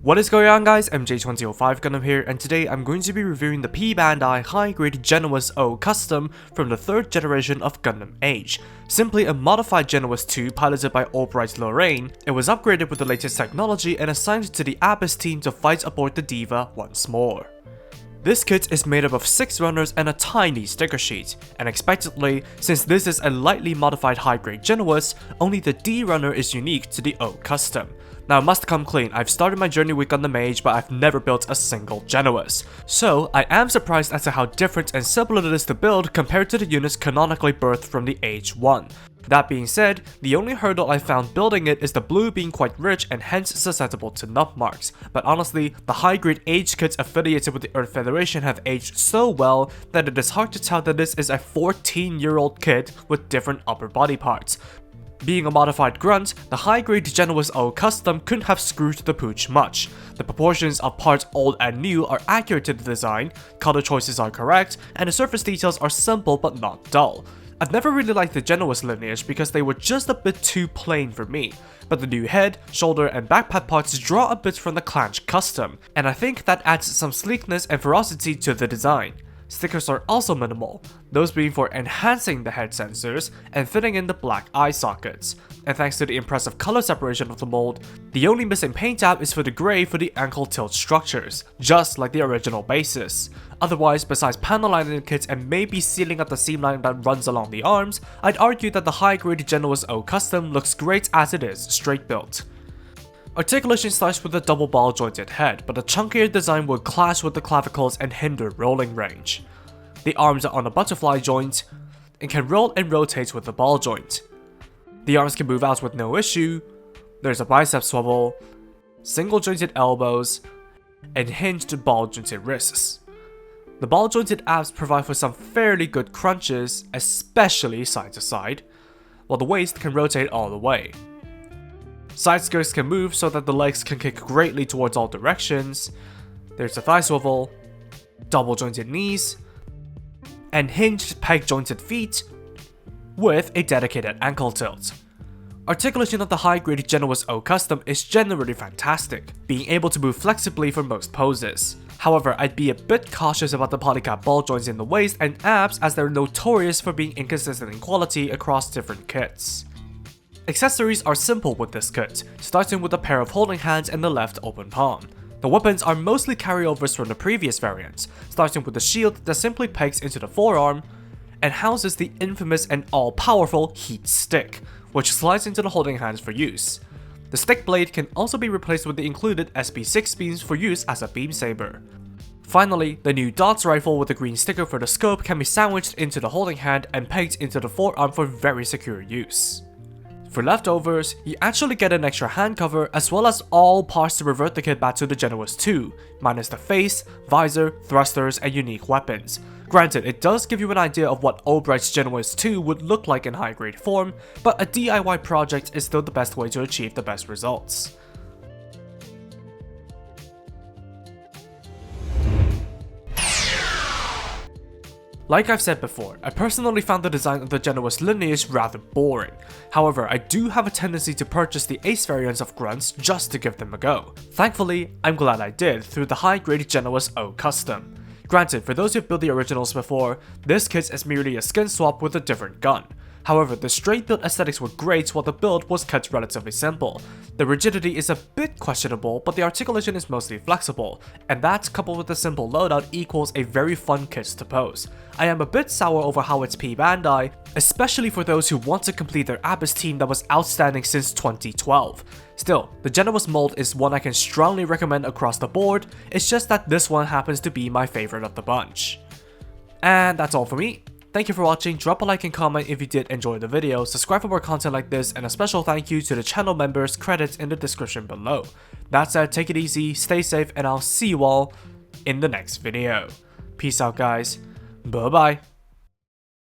What is going on guys, MJ2005 Gundam here, and today I'm going to be reviewing the P-Bandai high-grade Genoace O Custom from the 3rd generation of Gundam AGE. Simply a modified Genoace 2 piloted by Obright Lorain, it was upgraded with the latest technology and assigned to the Abyss team to fight aboard the Diva once more. This kit is made up of 6 runners and a tiny sticker sheet, and expectedly, since this is a lightly modified high-grade Genoace, only the D runner is unique to the O Custom. Now, must come clean, I've started my journey with Gundam AGE, but I've never built a single Genoace. So, I am surprised as to how different and simple it is to build compared to the units canonically birthed from the AGE 1. That being said, the only hurdle I found building it is the blue being quite rich and hence susceptible to nub marks, but honestly, the high-grade AGE kits affiliated with the Earth Federation have aged so well that it is hard to tell that this is a 14-year-old kit with different upper body parts. Being a modified grunt, the high-grade Genoace O Custom couldn't have screwed the pooch much. The proportions of parts old and new are accurate to the design, color choices are correct, and the surface details are simple but not dull. I've never really liked the Genoace lineage because they were just a bit too plain for me, but the new head, shoulder, and backpack parts draw a bit from the Clanch Custom, and I think that adds some sleekness and ferocity to the design. Stickers are also minimal, those being for enhancing the head sensors and fitting in the black eye sockets. And thanks to the impressive color separation of the mold, the only missing paint tab is for the gray for the ankle tilt structures, just like the original basis. Otherwise, besides panel lining the kit and maybe sealing up the seam line that runs along the arms, I'd argue that the high-grade Genoace O Custom looks great as it is straight built. Articulation starts with a double ball jointed head, but the chunkier design will clash with the clavicles and hinder rolling range. The arms are on a butterfly joint and can roll and rotate with the ball joint. The arms can move out with no issue. There's a bicep swivel, single jointed elbows, and hinged ball jointed wrists. The ball jointed abs provide for some fairly good crunches, especially side to side, while the waist can rotate all the way. Side skirts can move so that the legs can kick greatly towards all directions. There's a thigh swivel, double jointed knees, and hinged peg jointed feet with a dedicated ankle tilt. Articulation of the high-grade Genoace O Custom is generally fantastic, being able to move flexibly for most poses. However, I'd be a bit cautious about the polycap ball joints in the waist and abs as they're notorious for being inconsistent in quality across different kits. Accessories are simple with this kit, starting with a pair of holding hands and the left open palm. The weapons are mostly carryovers from the previous variants, starting with the shield that simply pegs into the forearm and houses the infamous and all-powerful heat stick, which slides into the holding hands for use. The stick blade can also be replaced with the included SP6 beams for use as a beam saber. Finally, the new DOTS rifle with the green sticker for the scope can be sandwiched into the holding hand and pegged into the forearm for very secure use. For leftovers, you actually get an extra hand cover as well as all parts to revert the kit back to the Genoace 2, minus the face, visor, thrusters, and unique weapons. Granted, it does give you an idea of what Obright's Genoace 2 would look like in high-grade form, but a DIY project is still the best way to achieve the best results. Like I've said before, I personally found the design of the Genoace lineage rather boring. However, I do have a tendency to purchase the ace variants of grunts just to give them a go. Thankfully, I'm glad I did through the high-grade Genoace O Custom. Granted, for those who've built the originals before, this kit is merely a skin swap with a different gun. However, the straight build aesthetics were great while the build was kept relatively simple. The rigidity is a bit questionable, but the articulation is mostly flexible, and that coupled with the simple loadout equals a very fun kit to pose. I am a bit sour over how it's P-Bandai, especially for those who want to complete their Abyss team that was outstanding since 2012. Still, the Genoace mold is one I can strongly recommend across the board, it's just that this one happens to be my favorite of the bunch. And that's all for me. Thank you for watching, drop a like and comment if you did enjoy the video, subscribe for more content like this, and a special thank you to the channel members, credits in the description below. That said, take it easy, stay safe, and I'll see you all in the next video. Peace out guys, bye bye.